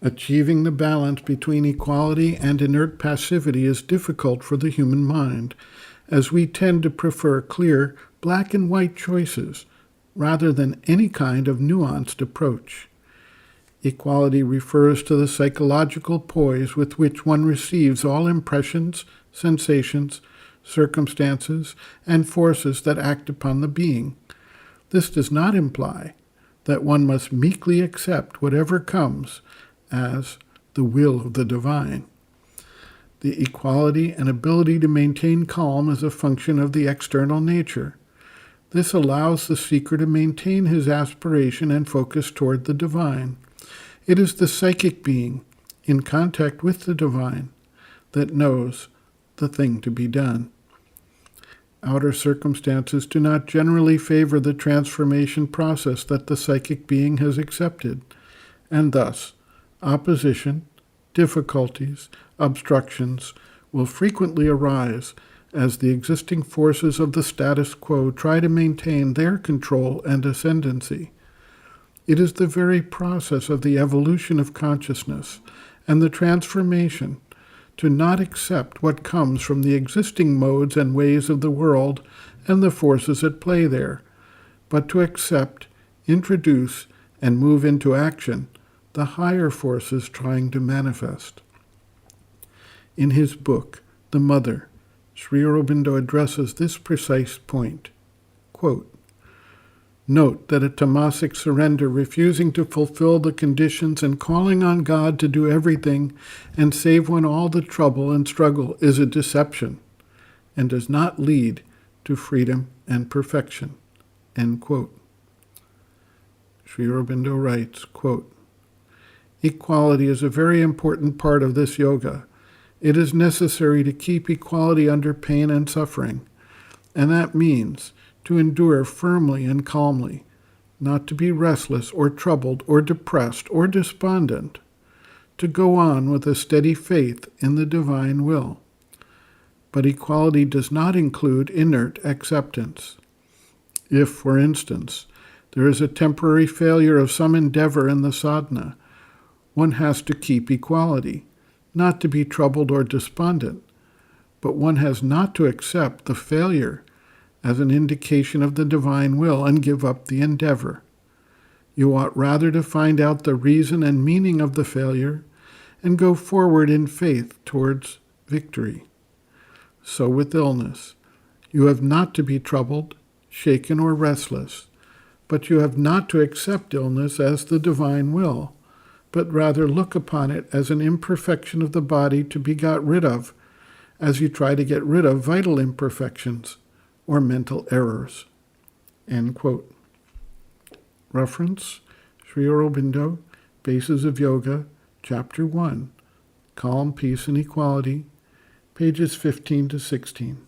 Achieving the balance between equality and inert passivity is difficult for the human mind, as we tend to prefer clear black and white choices rather than any kind of nuanced approach. Equality refers to the psychological poise with which one receives all impressions, sensations, circumstances, and forces that act upon the being. This does not imply that one must meekly accept whatever comes as the will of the divine. The equality and ability to maintain calm is a function of the external nature. This allows the seeker to maintain his aspiration and focus toward the divine. It is the psychic being, in contact with the divine, that knows the thing to be done. Outer circumstances do not generally favor the transformation process that the psychic being has accepted, and thus opposition, difficulties, obstructions will frequently arise as the existing forces of the status quo try to maintain their control and ascendancy. It is the very process of the evolution of consciousness and the transformation to not accept what comes from the existing modes and ways of the world and the forces at play there, but to accept, introduce, and move into action the higher forces trying to manifest. In his book, The Mother, Sri Aurobindo addresses this precise point. Quote, "Note that a tamasic surrender, refusing to fulfill the conditions and calling on God to do everything and save one all the trouble and struggle, is a deception and does not lead to freedom and perfection." End quote. Sri Aurobindo writes, quote, "Equality is a very important part of this yoga. It is necessary to keep equality under pain and suffering, and that means to endure firmly and calmly, not to be restless or troubled or depressed or despondent, to go on with a steady faith in the divine will. But equality does not include inert acceptance. If, for instance, there is a temporary failure of some endeavor in the sadhana, one has to keep equality, not to be troubled or despondent, but one has not to accept the failure as an indication of the divine will and give up the endeavor. You ought rather to find out the reason and meaning of the failure and go forward in faith towards victory. So with illness, you have not to be troubled, shaken, or restless, but you have not to accept illness as the divine will, but rather look upon it as an imperfection of the body to be got rid of, as you try to get rid of vital imperfections or mental errors." End quote. Reference, Sri Aurobindo, Bases of Yoga, Chapter 1, Calm, Peace, and Equality, pages 15 to 16.